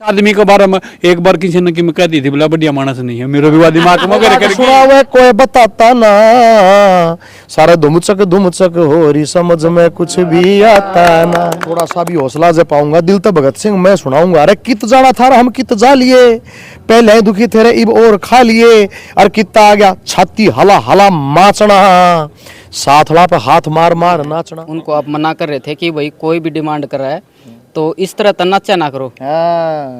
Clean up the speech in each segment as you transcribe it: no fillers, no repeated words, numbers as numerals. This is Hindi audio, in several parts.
आदमी के बारे में एक बार किसी ने कि मैं कह दी थी बोला बढ़िया मानस नहीं है मेरा भी दिमाग में करके सुना हुआ कोई बताता ना सारा धुमचक हो रही समझ में कुछ भी आता ना। थोड़ा सा भी हौसला जे पाऊंगा दिल तो भगत सिंह मैं सुनाऊंगा। अरे कित जाना था हम कित जा लिए पहले दुखी थे रे इब और खा लिए। अरे कितना आ गया छाती हला हला माचना साथला पे हाथ मार मार नाचना। उनको आप मना कर रहे थे कि भाई कोई भी डिमांड कर रहा है तो इस तरह तन्नाचा ना करो।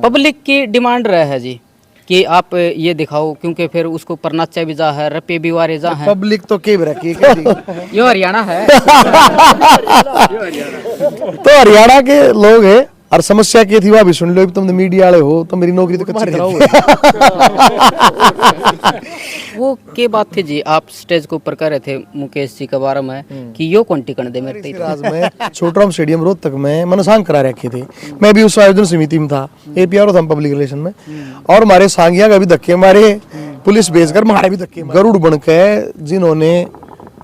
पब्लिक की डिमांड रहा है जी कि आप ये दिखाओ क्योंकि फिर उसको ऊपर नाचा भी जा है रपे भी वारे जा है। पब्लिक तो के रखी यो हरियाणा है तो हरियाणा के लोग हैं और समस्या की थी वह भी सुन लो। तुम मीडिया वाले हो तो मेरी नौकरी तो कच्ची कराओ। वो के बात थी जी आप स्टेज के ऊपर कह रहे थे मुकेश जी के बारे में कि यो कौन टिकन दे मेरे राज में छोटा स्टेडियम रोहतक में मैंने सांग करा रखे थे। मैं भी उस आयोजन समिति में था एपीआर था पब्लिक रिलेशन में। और हमारे सांगिया का भी धक्के मारे पुलिस भेजकर मारे भी धक्के गरुड़ बन के जिन्होंने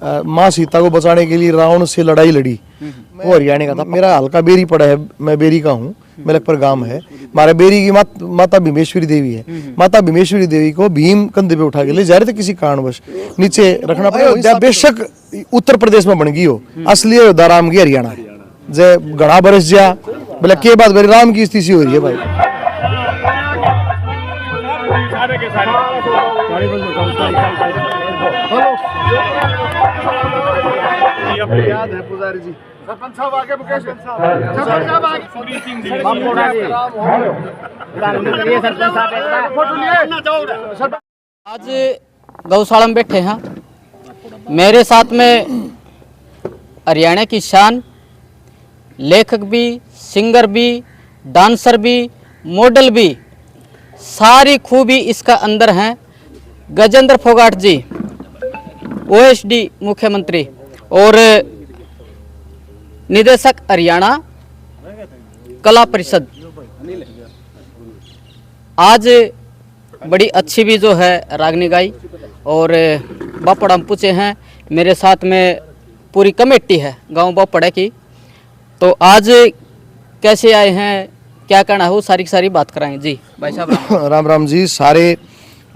माँ सीता को बचाने के लिए रावण से लड़ाई लड़ी वो हरियाणा का था। मेरा हल्का बेरी पड़ा है मैं बेरी का हूँ मेलकपुर गांव है। हमारे बेरी की माता भीमेश्वरी देवी है। माता भीमेश्वरी देवी को भीम कंधे पे उठा के ले जा रहे थे किसी कारणवश नीचे रखना पड़ा। बेशक उत्तर प्रदेश में बन गई हो असली अयोध्या राम की हरियाणा जय घड़ा बरस जा बोले के बाद मेरी राम की स्थिति हो रही है भाई। याद है पुजारी जी सरपंच साहब आगे मुकेश सरपंच साहब आगे आज गौशाला में बैठे हैं मेरे साथ में हरियाणा की शान लेखक भी सिंगर भी डांसर भी मॉडल भी सारी खूबी इसका अंदर हैं। गजेंद्र फोगाट जी ओएसडी मुख्यमंत्री और निदेशक हरियाणा कला परिषद। आज बड़ी अच्छी भी जो है रागनी गाई और बापड़ा हम पूछे हैं मेरे साथ में पूरी कमेटी है गांव बापड़ा की। तो आज कैसे आए हैं क्या कहना है वो सारी बात कराएंगे जी भाई साहब। राम राम जी सारे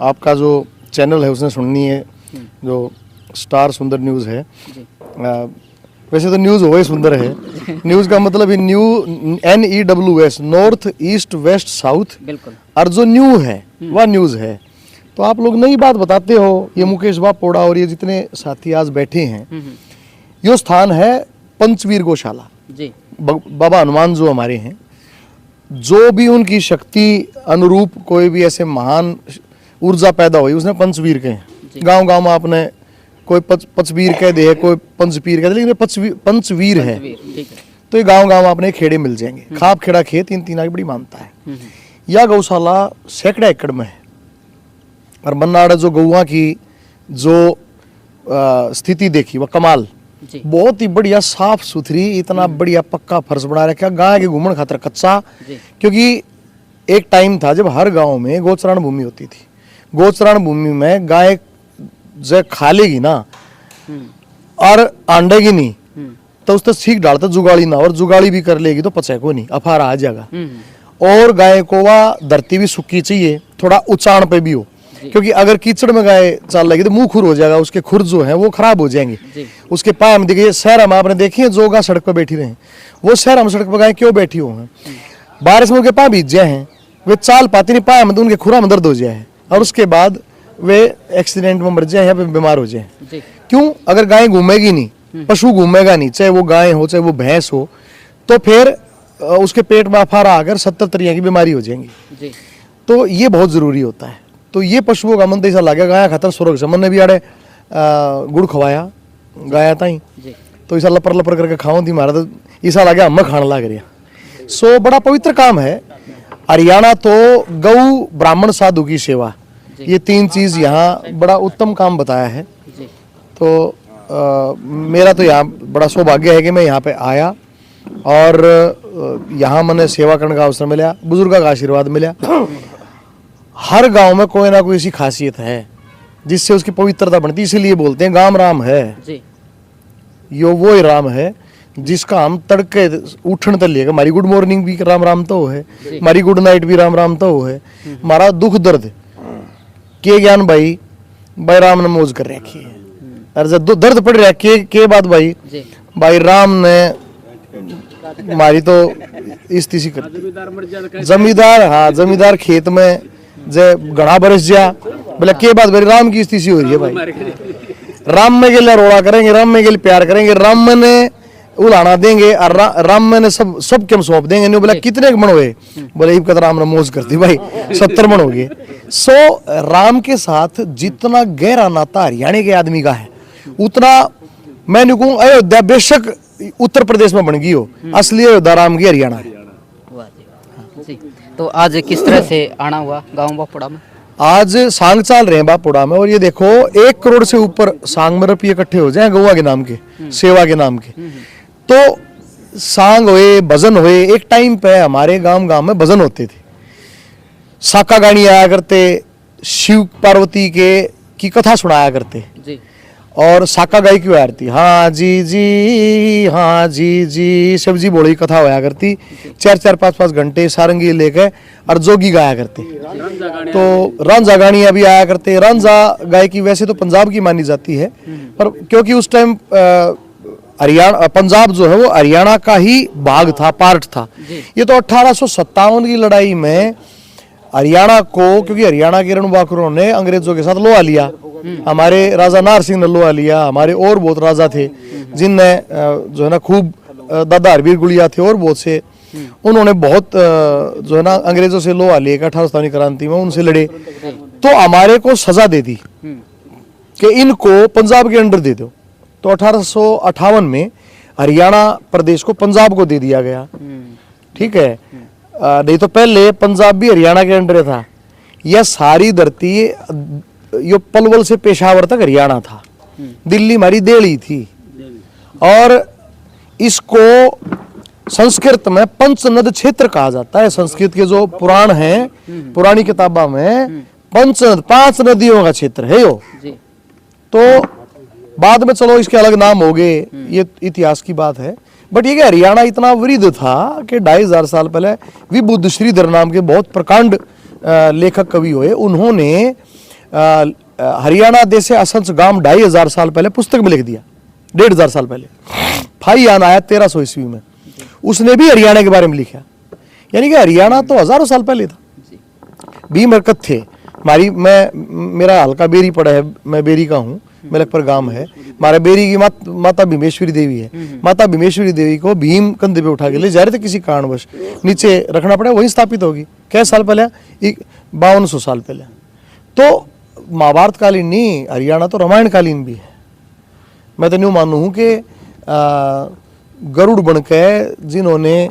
आपका जो चैनल है उसने सुननी है जो स्टार सुंदर न्यूज़ है। वैसे तो न्यूज़ हो ही सुंदर है। न्यूज़ का मतलब new NEWS north east west south बिल्कुल और जो न्यू है वह न्यूज़ है। तो आप लोग नई बात बताते हो। ये मुकेश बापोड़ा और ये जितने साथी आज बैठे हैं यो स्थान है पंचवीर गौशाला जी। बाबा हनुमान जो हमारे हैं जो भी उनकी शक्ति अनुरूप कोई भी ऐसे महान ऊर्जा पैदा हुई उसने पंचवीर के गांव गांव में आपने कोई पचवीर कह दे कोई पंचवीर कह दे लेकिन पंचवीर है। तो ये गांव गांव आपने खेड़े मिल जाएंगे। खाप खेड़ा खेत इन तीन की बड़ी मानता है। यह गौशाला सैकड़ा एकड़ में है और मन्नाड़ा जो गौआ की जो स्थिति देखी वह कमाल बहुत ही बढ़िया साफ सुथरी इतना बढ़िया पक्का फर्श बना रखा गाय के घूमन खातर कच्चा। क्योंकि एक टाइम था जब हर गांव में गोचरण भूमि होती थी। गोचरण भूमि में गाय जब खा लेगी ना और आंडेगी नहीं तो उससे सीख डालता जुगाड़ी ना और जुगाड़ी भी कर लेगी तो पचे को नहीं अफारा आ जाएगा। और गाय को वह धरती भी सूखी चाहिए थोड़ा ऊंचाण पे भी हो क्योंकि अगर कीचड़ में गाय चल लगी तो मुंह खुर हो जाएगा उसके खुर जो है वो खराब हो जाएंगे। उसके पाए में देखिए शहर में आपने देखी है जो गाय सड़क पर बैठी रहे वो शहर में सड़क पर गाय क्यों बैठी हो हैं बारिश में उनके पाए भीज जाए हैं वे चाल पाती नहीं पाए में तो उनके खुरा में दर्द हो जाए और उसके बाद वे एक्सीडेंट में मर जाए या फिर बीमार हो जाए। क्यों अगर गाय घूमेगी नहीं पशु घूमेगा नहीं चाहे वो गाय हो चाहे वो भैंस हो तो फिर उसके पेट में अफारा आकर 70 तरह की बीमारी हो जाएंगी। तो ये बहुत जरूरी होता है। तो ये पशुओं का मन तो ऐसा लगे गाय खातर स्वर्ग से मन ने भी आड़े गुड़ खवाया गाया ताई तो ऐसा लपर लपर करके खाओ थी मारा तो ऐसा लगे हम खाने लग रहा। सो बड़ा पवित्र काम है। हरियाणा तो गौ ब्राह्मण साधु की सेवा ये तीन चीज यहाँ बड़ा उत्तम काम बताया है। तो मेरा तो यहाँ बड़ा सौभाग्य है कि मैं यहाँ पे आया और यहाँ मैंने सेवा करने का अवसर मिला बुजुर्गों का आशीर्वाद मिला। हर गांव में कोई ना कोई ऐसी खासियत है जिससे उसकी पवित्रता बनती है। इसीलिए बोलते हैं गाम राम है यो वो ही राम है जिसका हम तड़के उठन तक लेगा, हमारी गुड मॉर्निंग भी राम राम तो है, हमारी गुड नाइट भी राम राम तो है, हमारा दुख दर्द के ज्ञान भाई भाई राम ने मौज कर रखी है। और जब दर्द पड़ रहा है के बाद भाई राम ने हमारी तो स्थिति कर जमींदार, हाँ जमींदार खेत में जे घड़ा बरस जा बोले के बाद भाई राम की स्थिति हो रही है भाई, राम में गेल रोड़ा करेंगे, राम में गेल प्यार करेंगे, राम में ने उलाना देंगे और राम में ने सब के हम सौंप देंगे। नहीं बोला कितने मन हुए, बोले इब राम ने मौज करती भाई 70 मन हो गए। सो राम के साथ जितना गहरा नाता हरियाणा के आदमी का है उतना मैं नहीं कहूँ अयोध्या बेशक उत्तर प्रदेश में बन गई हो, असली अयोध्या राम की हरियाणा है। जी। तो आज किस तरह से आना हुआ गाँव बापुड़ा में? आज सांग चल रहे हैं बापुड़ा में, और ये देखो 1 करोड़ से ऊपर सांग में रुपये इकट्ठे हो जाए गौवा के नाम के, सेवा के नाम के। तो सांग हुए, भजन हुए, एक टाइम पे हमारे गांव में भजन होते थे, साका गानी आया करते, शिव पार्वती की कथा सुनाया करते जी। और साका गाई की आरती, हाँ जी हाँ जी शिव जी बोली कथा होया करती, 4-4 5-5 घंटे सारंगी लेके और जोगी गाया करते। तो रांझा गानियां भी आया करते। रांझा गायकी वैसे तो पंजाब की मानी जाती है, पर क्योंकि उस टाइम हरियाणा पंजाब जो है वो हरियाणा का ही भाग था, पार्ट था। ये तो 1857 की लड़ाई में हरियाणा को, क्योंकि हरियाणा के रणबांकुरों ने अंग्रेजों के साथ लोहा लिया, हमारे राजा नार सिंह ने लोहा लिया, हमारे और बहुत राजा थे जिनने जो है ना खूब, दादा हरवीर गुड़िया थे और बहुत से, उन्होंने बहुत जो है ना अंग्रेजों से लोहा लेकर 1857 क्रांति में उनसे लड़े। तो हमारे को सजा दे दी कि इनको पंजाब के अंडर दे दो। तो 1858 में हरियाणा प्रदेश को पंजाब को दे दिया गया, ठीक है। नहीं तो पहले पंजाब भी हरियाणा के अंडर था। यह सारी धरती यो पलवल से पेशावर तक हरियाणा था, दिल्ली हमारी देली थी। और इसको संस्कृत में पंचनद क्षेत्र कहा जाता है। संस्कृत के जो पुराण हैं, पुरानी किताबा में पंचनद 5 नदियों का क्षेत्र है यो। तो बाद में चलो इसके अलग नाम हो गए, ये इतिहास की बात है। बट ये कि हरियाणा इतना वृद्ध था कि 2500 साल पहले विबुद्ध श्रीधर नाम के बहुत प्रकांड लेखक कवि हुए, उन्होंने हरियाणा देशे असंच गांव 2500 साल पहले पुस्तक में लिख दिया। 1500 साल पहले फाइयान आया 1300 ईस्वी में, उसने भी हरियाणा के बारे में लिखा। यानी कि हरियाणा तो हजारों साल पहले था। भीम हरकत थे हमारी, मेरा हल्का बेरी पड़ा है, मैं बेरी का हूँ, मलकपुर गांव है हमारा। बेरी की माता भीमेश्वरी देवी है। माता भीमेश्वरी देवी को भीम कंधे पे उठा के ले जा रहे थे, किसी कारणवश नीचे रखना पड़ा, वहीं स्थापित होगी। कैसे साल पहले? 5200 साल पहले। तो महाभारत कालीन नहीं, हरियाणा तो रामायण कालीन भी है। मैं तो न्यू मानू हूँ कि गरुड़ बन के जिन्होंने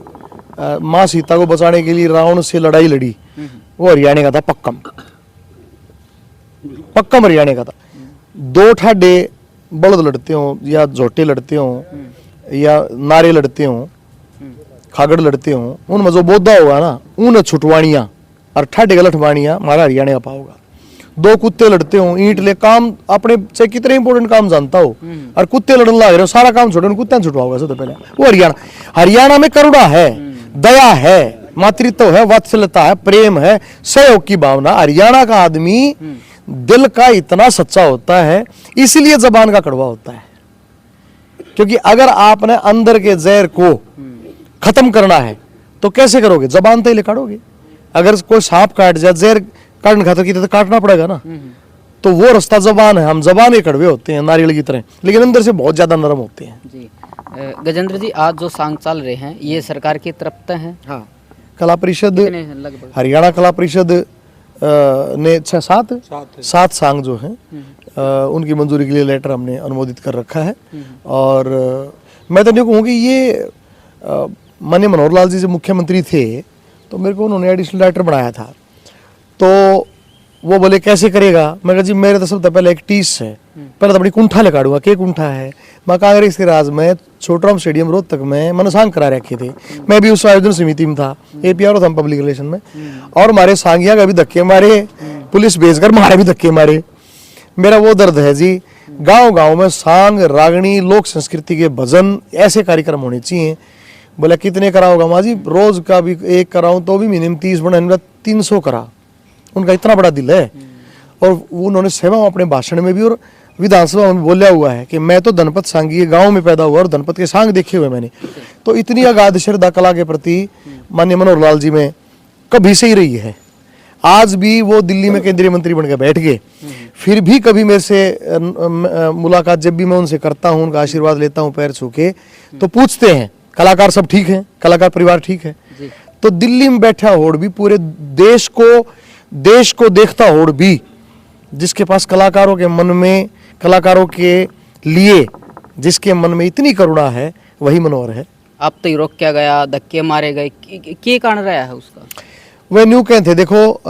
माँ सीता को बचाने के लिए रावण से लड़ाई लड़ी, वो हरियाणा का था। पक्कम हरियाणा का था। 2 ठाडे बलद लड़ते हो या झोटे लड़ते हो या नारे लड़ते हो, खागड़ लड़ते हो, उनमें जो बोधा होगा ना उन छुटवाणियां और ठाडे का लठवाणियां हमारा हरियाणा का पाओगा। 2 कुत्ते लड़ते हो, ईंट ले काम अपने चाहे कितने इंपोर्टेंट काम जानता हो और कुत्ते लड़ने लग रहे हो, सारा काम छोड़ो कुत्ते छुटवाओगे सबसे पहले। वो हरियाणा में करुणा है, दया है, मातृत्व है, वात्सल्यता है, प्रेम है, सहयोग की भावना। हरियाणा का आदमी दिल का इतना सच्चा होता है, इसीलिए जबान का कड़वा होता है। क्योंकि अगर आपने अंदर के जहर को खत्म करना है तो कैसे करोगे? जबान तो ही काटोगे। अगर कोई सांप काट जाए, जहर काटने खातर की तो काटना पड़ेगा ना। तो वो रास्ता जबान है। हम जबान के कड़वे होते हैं नारियल की तरह, लेकिन अंदर से बहुत ज्यादा नरम होते हैं। जी गजेंद्र जी, आज जो सांग चल रहे हैं ये सरकार की तरफ से हैं? हाँ, कला परिषद, लगभग हरियाणा कला परिषद ने 7 सांग जो हैं उनकी मंजूरी के लिए लेटर हमने अनुमोदित कर रखा है। और मैं तो नहीं कहूँ कि ये माननीय मनोहर लाल जी जब मुख्यमंत्री थे तो मेरे को उन्होंने एडिशनल डायरेक्टर बनाया था। तो वो बोले कैसे करेगा? मैं कहा जी मेरे तो सबसे पहले एक टीस है, पहले तो अपनी कुंठा लगाड़ूंगा। के कुंठा है? मैं कांग्रेस के राज में छोटराम स्टेडियम रोहतक में मैंने सांग करा रखे थे, मैं भी उस आयोजन समिति में था, APR था पब्लिक रिलेशन में। और हमारे सांगिया का भी धक्के मारे, पुलिस भेजकर मारे भी धक्के मारे। मेरा वो दर्द है जी गांव गांव में सांग रागनी लोक संस्कृति के भजन ऐसे कार्यक्रम होने चाहिए। बोले कितने कराओगा माँ जी, रोज का भी एक कराऊं तो भी मिनिमम 30 बना 300 करा। उनका इतना बड़ा दिल है। और उन्होंने सेवा अपने भाषण में भी और विधानसभा में बोला हुआ है कि मैं तो धनपत सांगी गांव में पैदा हुआ और धनपत के सांग देखे हुए मैंने। तो इतनी अगाध श्रद्धा कला के प्रति माननीय मनोहर लाल जी में कभी से ही रही है। आज भी वो दिल्ली में केंद्रीय मंत्री बन के बैठ गए, फिर भी कभी मेरे से मुलाकात जब भी मैं उनसे करता हूँ, उनका आशीर्वाद लेता हूँ पैर छू के, तो पूछते हैं कलाकार सब ठीक है, कलाकार परिवार ठीक है। तो दिल्ली में बैठा होड़ भी पूरे देश को देखता होड़ भी, जिसके पास कलाकारों के मन में, कलाकारों के लिए जिसके मन में इतनी करुणा है, वही मनोहर है। आप तो ही रोक क्या गया, धक्के मारे गए, क्या कारण रहा है उसका? वह न्यू कहते देखो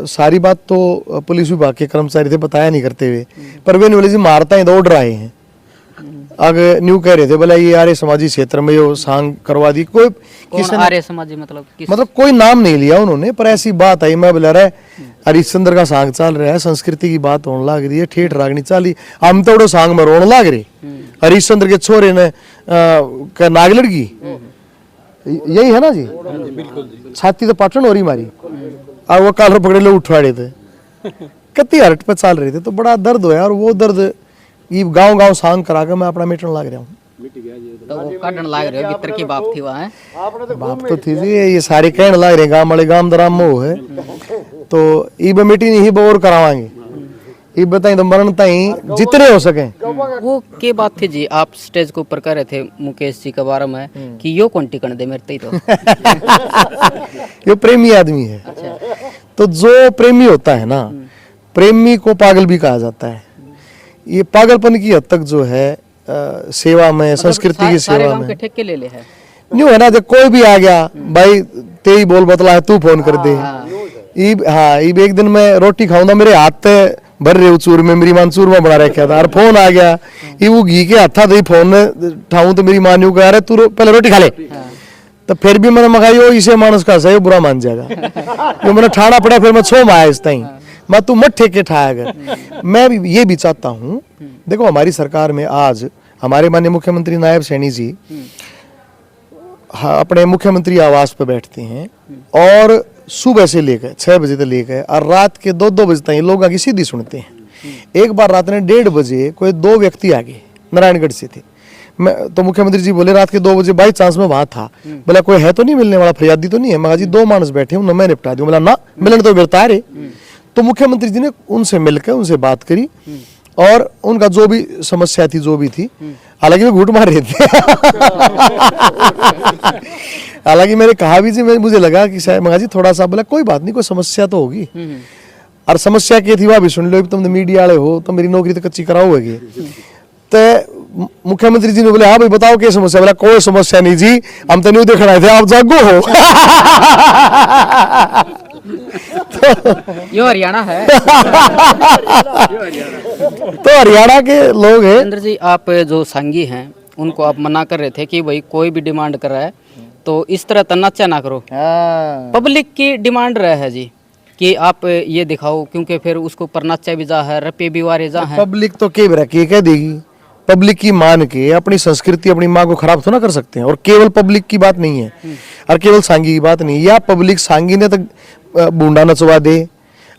सारी बात तो पुलिस विभाग के कर्मचारी थे बताया नहीं करते हुए, पर वे बोले जी मारता ही दौड़ रहे हैं। अगर न्यू कह रहे थे बोला ये आर्य समाजी क्षेत्र में यो सांग करवा दी। कोई किसी आर्य समाजी मतलब कोई नाम नहीं लिया उन्होंने, पर ऐसी बात आई। मैं बोला रहा हरिश्चंद्र का सांग चल रहा है, संस्कृति की बात होने लग रही है, ठेठ रागनी चाली, हम तो सांग में रोने लग रहे। हरिश्चंद्र के छोरे ने नाग लड़की यही है ना जी, छाती तो पाटन हो रही मारी, और वो कालर पकड़े लोग उठवाड़े थे, कत्ती हरट पे चल रहे थे। तो बड़ा दर्द होया, और वो दर्द ये गांव गांव सांग करा के मैं अपना मिटन लग रहा हूँ। तो वो काटन लाग रहे हो, भीतर की बाप थी वहाँ है? बाप तो थी जी, ये सारे कहने लग रहे गांव वाले गांव दराम में है, तो इब मिट्टी नहीं बोर करावाएंगे, इब बताई तो मरण ताई जितने हो सके। वो क्या बात थी जी, आप स्टेज के ऊपर कह रहे थे मुकेश जी के बारे में कि यो कौन टिकन दे मेरे तो ये प्रेमी आदमी है। तो जो प्रेमी होता है ना, प्रेमी को पागल भी कहा जाता है। ये पागलपन की हद तक जो है सेवा में, संस्कृति की सेवा में ठेके ले ले है न्यू है ना। जब कोई भी आ गया भाई तेरी बोल बतला है, तू फोन कर दे। इब एक दिन मैं रोटी खाऊंगा, मेरे हाथ भर रहे चूर में, मेरी मां चूरमा बना रखा था, और फोन आ गया, ये वो घी के हाथा दे फोन ठाऊं तो मेरी मां न्यू कह रहे तू पहले रोटी खा ले। तो फिर भी मैंने मगाई हो इसे मानस का सही बुरा मान जाएगा, जो मैंने ठाना पड़ा, फिर मैं छो माया इस टाइम मैं तू मत ठेके ठाया अगर। मैं भी ये भी चाहता हूँ, देखो हमारी सरकार में आज हमारे माननीय मुख्यमंत्री नायब सैनी जी अपने मुख्यमंत्री आवास पे बैठते हैं, और सुबह से लेकर 6 बजे तक लेकर और रात के 2-2 बजे तक लोगों की सीधी सुनते हैं। एक बार रात ने 1:30 बजे कोई 2 व्यक्ति आ गए, नारायणगढ़ से थे। मैं तो मुख्यमंत्री जी बोले रात के 2 बजे बाई चांस में वहां था, बोला कोई है तो नहीं मिलने वाला, फरियादी तो नहीं है? मैं जी 2 मानस बैठे हूँ, मैं निपटा दूं। बोला ना मिलने तो बिरता रहे। तो मुख्यमंत्री जी ने उनसे मिलकर उनसे बात करी, और उनका जो भी समस्या थी, जो भी थी, हालांकि वे घूट मार रहे थे हालांकि मैंने कहा भी जी, मुझे लगा कि शायद मगा जी थोड़ा सा, बोला कोई बात नहीं, कोई समस्या तो होगी। और समस्या क्या थी वह भी सुन लो, तुम मीडिया वाले हो तो मेरी नौकरी तो कच्ची कराओगे। तो मुख्यमंत्री जी ने बोले हाँ भाई बताओ क्या समस्या? बोला कोई समस्या नहीं जी, हम तो नहीं देखना थे, आप जागो हो यो हरियाणा है तो हरियाणा के लोग हैं। चंद्र जी, आप जो सांगी हैं उनको आप मना कर रहे थे कि भाई कोई भी डिमांड कर रहा है तो इस तरह तन्नाचा ना करो। पब्लिक की डिमांड रहा है जी कि आप ये दिखाओ, क्योंकि फिर उसको ऊपर नाचा भी जा है, रपे भी वारे जा है। पब्लिक तो के कह देगी, पब्लिक की मान के अपनी संस्कृति, अपनी माँ को खराब तो ना कर सकते हैं। और केवल पब्लिक की बात नहीं है, और केवल सांगी की बात नहीं, या पब्लिक सांगी ने तो बूंदा नचवा दे,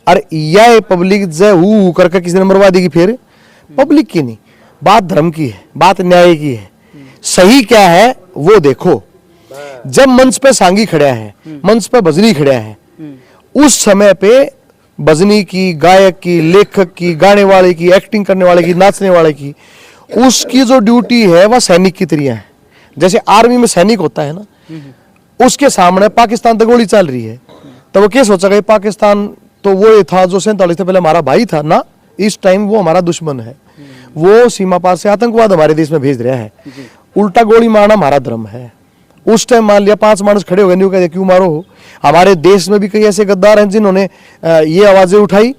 और यह पब्लिक जय हु करके किसी ने मरवा देगी, फिर पब्लिक की नहीं, बात धर्म की है, बात न्याय की है। सही क्या है वो देखो। जब मंच पे सांगी खड़ा है, मंच पे भजनी खड़ा है, उस समय पे भजनी की, गायक की, लेखक की, गाने वाले की, एक्टिंग करने वाले की, नाचने वाले की, उसकी जो ड्यूटी है वह सैनिक की तरह है। जैसे आर्मी में सैनिक होता है ना, उसके सामने पाकिस्तान तक गोली चल रही है, तो वो क्या सोचेगा पाकिस्तान तो वो था जो 47 से पहले हमारा भाई था ना, इस टाइम वो हमारा दुश्मन है, वो सीमा पार से आतंकवाद हमारे देश में भेज रहा है, उल्टा गोली मारना हमारा धर्म है। उस टाइम मान लिया 5 मानस खड़े हो गए, नहीं कहते क्यों मारो हो। हमारे देश में भी कई ऐसे गद्दार हैं जिन्होंने ये आवाजें उठाई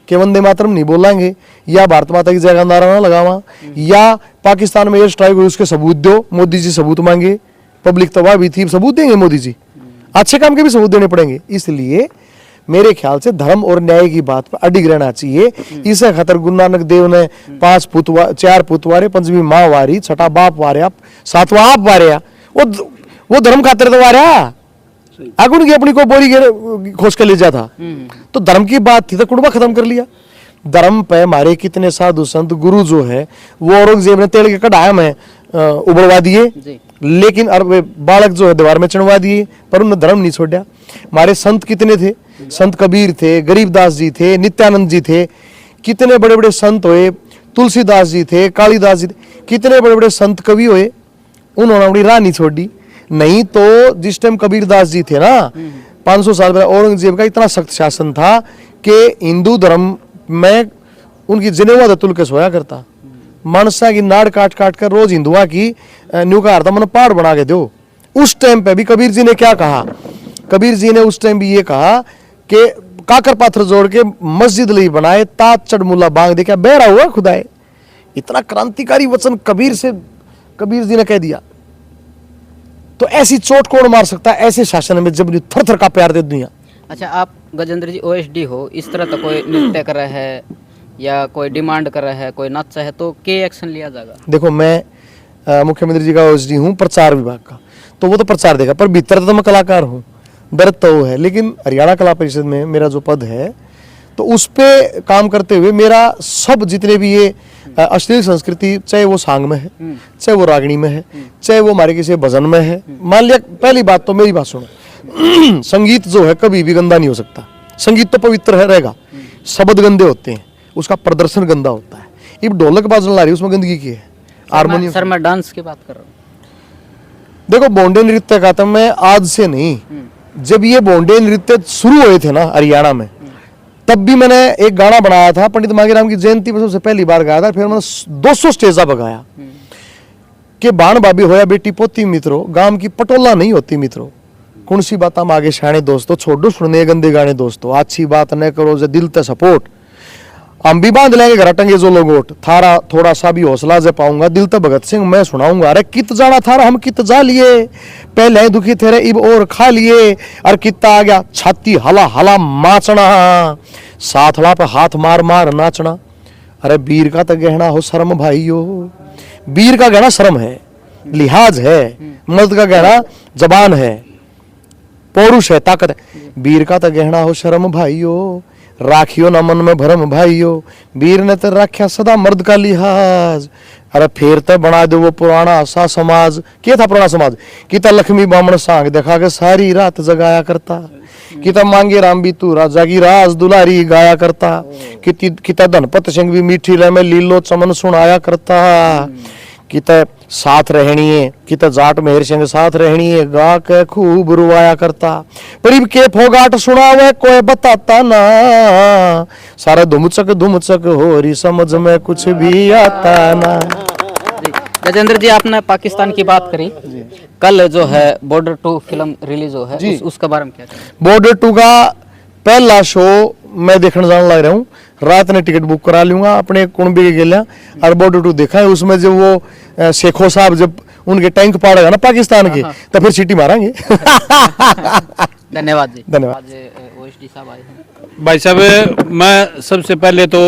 कि वंदे मातरम नहीं बोलेंगे, या भारत माता की जय का नारा ना लगावा, या पाकिस्तान में एयर स्ट्राइक हुई उसके सबूत दो, मोदी जी सबूत मांगे। पब्लिक तबाह भी थी, सबूत देंगे मोदी जी, अच्छे काम के भी सबूत देने पड़ेंगे। इसलिए मेरे ख्याल से धर्म और न्याय की बात पर अडिग रहना चाहिए। इसे खतर गुरु नानक देव ने 4 पुत वारे, 5वीं माँ वारी, 6ठा बाप वारे, 7वां आप वारे, वो धर्म खातिर तो वारे अगुन की अपनी को बोरी खोज के ले जाता। तो धर्म की बात थी तो कुड़बा खत्म कर लिया। धर्म पे हमारे कितने साधु संत गुरु जो है वो औरंगजेब ने तेल के कढ़ाया में उबड़वा दिए, लेकिन वे बालक जो है दीवार में चढ़वा दिए, पर उन्होंने धर्म नहीं छोड़ा। हमारे संत कितने थे, संत कबीर थे, गरीबदास जी थे, नित्यानंद जी थे, कितने बड़े बड़े संत हुए, तुलसीदास जी थे, कालिदास जी थे, कितने बड़े बड़े संत कवि हुए, उन्होंने अपनी राह नहीं छोड़ी। नहीं तो जिस टाइम कबीरदास जी थे ना 500 साल पहले, औरंगजेब का इतना सख्त शासन था कि हिंदू धर्म में उनकी जिनेवा तुल के सोया करता, मानसा की नाड़ काट काट कर रोज हिंदुआ की न्यू का हरता मन पहाड़ बना के दो। उस टाइम पे भी कबीर जी ने क्या कहा, कबीर जी ने उस टाइम भी ये कहा कि काकर पाथर जोड़ के मस्जिद ली बनाए, तात चढ़ मुला बांग दे, क्या बहरा हुआ खुदाए। इतना क्रांतिकारी वचन कबीर जी ने कह दिया। तो ऐसी चोट कौन मार सकता है ऐसे शासन में, जब थर थर का प्यार दे दुनिया। अच्छा, आप गजेंद्र जी OSD हो, इस तरह तो कोई नृत्य कर रहा है या कोई डिमांड कर रहा है, कोई नाच है, तो क्या एक्शन लिया जाएगा? देखो, मैं मुख्यमंत्री जी का OSD हूँ प्रचार विभाग का, तो वो तो प्रचार देगा, पर भीतर तो मैं कलाकार हूँ, दर्द तो वो है। लेकिन हरियाणा कला परिषद में मेरा जो पद है, तो उस पे काम करते हुए मेरा सब जितने भी ये अश्लील संस्कृति, चाहे वो सांग में है, चाहे वो रागनी में है, चाहे वो हमारे किसी भजन में है, मान लिया, पहली बात तो मेरी बात सुनो, संगीत जो है कभी भी गंदा नहीं हो सकता। संगीत तो पवित्र है रहेगा, शब्द गंदे होते हैं, उसका प्रदर्शन गंदा होता है। ये ढोलक बाजने ला रही है, उसमें गंदगी की है। हारमोनियम, सर मैं डांस की बात कर रहा हूँ। देखो, बोंडे नृत्य का तो मैं आज से नहीं, जब ये बोंडे नृत्य शुरू हुए थे ना हरियाणा में, तब भी मैंने एक गाना बनाया था, पंडित मांगीराम की जयंती पर सबसे पहली बार गाया था। फिर मैंने 200 स्टेजा बगाया कि बाण भाभी होया बेटी पोती मित्रों, गांव की पटोला नहीं होती मित्रों, कौन सी बात हम आगे शाने दोस्तों, छोड़ो सुनने गंदे गाने दोस्तों, अच्छी बात न करो जो दिल ते सपोर्ट, हम भी बांध लेंगे घर टंगे जो लोगोट, थारा थोड़ा सा भी हौसला जे पाऊंगा, दिल ते भगत सिंह मैं सुनाऊंगा। अरे कित जाना थारा हम कित जा लिए, पहले दुखी थे इब और खा लिए, और कितना आ गया छाती हला हला माचना, साथड़ा पे हाथ मार मार नाचना। अरे वीर का तो गहना हो शर्म भाइयों, वीर का गहना शर्म है, लिहाज है, मर्द का गहना जबान है, पौरुष है, ताकत है। वीर का तो गहना हो शर्म भाइयों, राखियो ना मन में भरम भाइयों, वीर ने तो रखा सदा मर्द का लिहाज। अरे फिर तो बना दो वो पुराना सा समाज, क्या था पुराना समाज, किता लक्ष्मी बामण सांग देखा के सारी रात जगाया करता, किता मांगे राम भी तू राजा की राज दुलारी गाया करता, किता धनपत सिंह भी मीठी रह में लीलो चमन सुनाया करता, किता साथ रहनी है, किता जाट मेहर सिंह साथ रहनी है गा के खूब रुवाया करता, पर के फोगाट सुनावे कोई बताता ना, सारा धुमचक हो रही समझ में कुछ भी आता ना। गजेंद्र जी, आपने पाकिस्तान की बात करी, कल जो है बॉर्डर 2 फिल्म रिलीज हो है, उसके बारे में क्या करें? बॉर्डर 2 का पहला शो मैं देखने जाने लग रहा हूँ, रात ने टिकट बुक करा लूंगा अपने कुंबे के गेलिया, और बॉर्डर 2 देखा है। उसमें जब वो शेखो साहब जब उनके टैंक पाड़ेगा ना पाकिस्तान के, तो फिर सीटी मारेंगे। धन्यवाद जी। धन्यवाद। OSD साहब आए हैं। भाई साहब, मैं सबसे पहले तो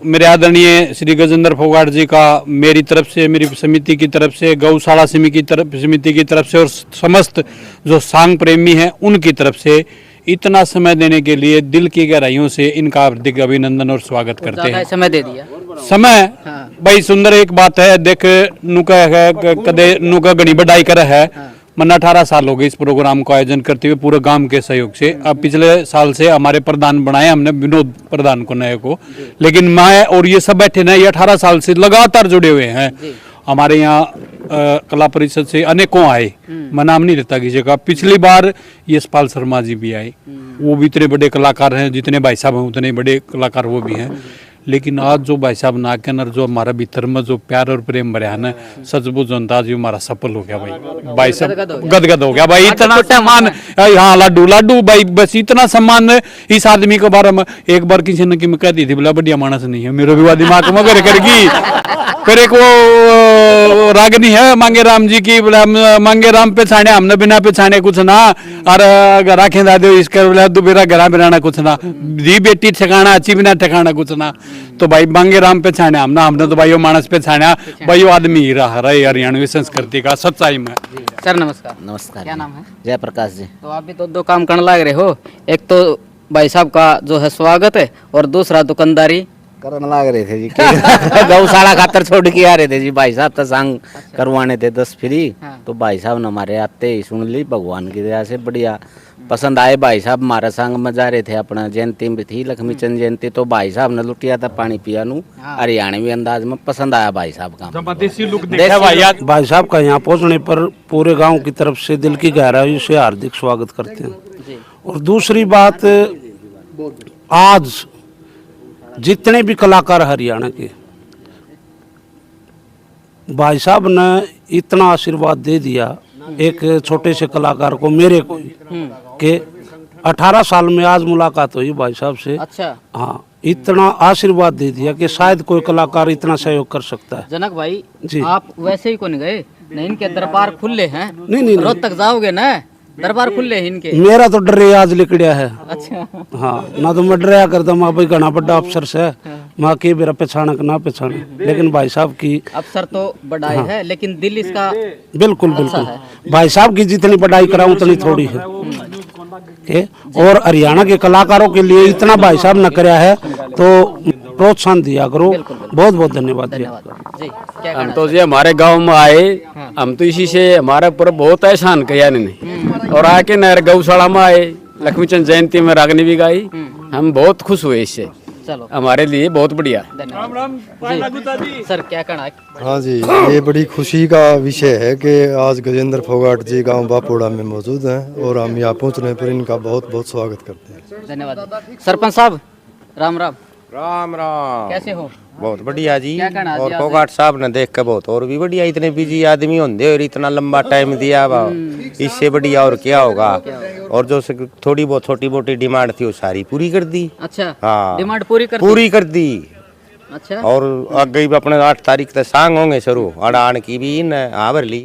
मेरे आदरणीय श्री गजेंद्र फोगाट जी का मेरी तरफ से, मेरी समिति की तरफ से, गौशाला समिति की तरफ से और समस्त जो सांग प्रेमी हैं उनकी तरफ से इतना समय देने के लिए दिल की गहराइयों से इनका हार्दिक अभिनंदन और स्वागत करते हैं। समय दे दिया समय भाई सुंदर एक बात है, देख नुका है कदे नुका गणी बढ़ाई कर है। मन 18 साल हो गए इस प्रोग्राम को आयोजन करते हुए पूरे गांव के सहयोग से। अब पिछले साल से हमारे प्रधान बनाए हमने विनोद प्रधान को नए को, लेकिन मैं और ये सब बैठे ना ये 18 साल से लगातार जुड़े हुए हैं। हमारे यहाँ कला परिषद से अनेकों आए, मैं नाम नहीं लेता किसी का। पिछली बार यशपाल शर्मा जी भी आए, वो भी इतने बड़े कलाकार हैं, जितने भाई साहब हैं उतने बड़े कलाकार वो भी हैं। लेकिन आज जो भाई साहब नाकन और जो हमारा भीतर में जो प्यार और प्रेम भरा है ना, सच बुझ अंदाज हमारा सफल हो गया भाई साहब गदगद हो गया भाई। इतना सम्मान, हाँ लाडू लाडू भाई, बस इतना सम्मान इस आदमी के बारे में। एक बार किसी ने कि मैं कह दी थी बोला बढ़िया मानस नहीं है, मेरे भी दिमाग में करेगी। फिर एक वो रागनी है मांगे राम जी की, बोला मांगे राम पे छाने हमने बिना पे छाने कुछ ना, और घरा खेदा दो इसके बोला दोबारा घरा बिराना कुछ ना, दी बेटी ठिकाना अच्छी बिना ठिकाना कुछ ना। तो भाई मांगे राम पे छाने हमने तो भाई वो मानस पे छाना, भाई वो आदमी ही रहा रहे हरियाणवी संस्कृति का सच्चाई में। सर नमस्कार। नमस्कार। क्या नाम है? जयप्रकाश जी। तो आप भी तो दो काम करने लग रहे हो, एक तो भाई साहब का जो है स्वागत है, और दूसरा दुकानदारी करने लग रहे थे जी गौशाला खातर छोड़ के आ रहे थे जी, भाई साहब तो संग करवाने थे 10 फ्री। हाँ। तो भाई साहब ने हमारे आते ही सुन ली, भगवान की दया से बढ़िया पसंद आए। भाई साहब हमारे संग में जा रहे थे, अपना जयंती में थी लक्ष्मी चंद जयंती, तो भाई साहब ने लुटिया था पानी पिया नू हरियाणवी अंदाज में, पसंद आया भाई साहब का। देसी लुक देखा भाई यार। भाई साहब का यहाँ पहुँचने पर पूरे गांव की तरफ से दिल की गहराई से हार्दिक स्वागत करते हैं। और दूसरी बात, आज जितने भी कलाकार हरियाणा के, भाई साहब ने इतना आशीर्वाद दे दिया एक छोटे से कलाकार को, मेरे को कि 18 साल में आज मुलाकात हुई भाई साहब से। अच्छा। हाँ, इतना आशीर्वाद दे दिया कि शायद कोई कलाकार इतना सहयोग कर सकता है। जनक भाई जी। आप वैसे ही कौन गए? नहीं, इनके दरबार खुले हैं। नहीं। रोज तक जाओगे ना, दरबार खुले हैं इनके। मेरा तो डरे आज लिकड़िया है। अच्छा। हाँ, ना तो मैं डराया करता माँ भाई घना बड़ा अफसर से माँ के मेरा पहचानक ना पहचाने, लेकिन भाई साहब की अफसर तो बढ़ाई है, लेकिन दिल इसका बिल्कुल बिल्कुल भाई साहब की जितनी बढ़ाई कराऊं उतनी थोड़ी है। और हरियाणा के कलाकारों के लिए इतना भाई साहब ने कराया है, तो प्रोत्साहन दिया करो। बहुत बहुत धन्यवाद जी आपका। जी, क्या हम तो जी हमारे गांव में आए, हम तो इसी से हमारे ऊपर बहुत एहसान किया इन्होंने, और आके नहर गौशाला में आए, लक्ष्मी चंद जयंती में रागनी भी गाई, हम बहुत खुश हुए इससे। चलो, हमारे लिए बहुत बढ़िया। धन्यवाद। जी, सर क्या कहना है? हाँ जी, ये बड़ी खुशी का विषय है कि आज गजेंद्र फोगाट जी गांव बापोड़ा में मौजूद हैं, और हम यहाँ पहुँचने पर इनका बहुत बहुत स्वागत करते हैं। धन्यवाद। सरपंच साहब राम राम। राम राम। कैसे हो? बहुत बढ़िया जी। क्या कहना और जी? फोगाट साहब ने देख के बहुत और भी बढ़िया, इतने बिजी आदमी होंगे और इतना लंबा टाइम दिया, इससे बढ़िया और क्या होगा। और जो थोड़ी बहुत छोटी मोटी डिमांड थी वो सारी पूरी कर दी। अच्छा। हाँ, डिमांड पूरी कर दी। अच्छा। और आगे भी अपने 8 तारीख तक सांग होंगे शुरू, अड़ान की भी इन आवर ली।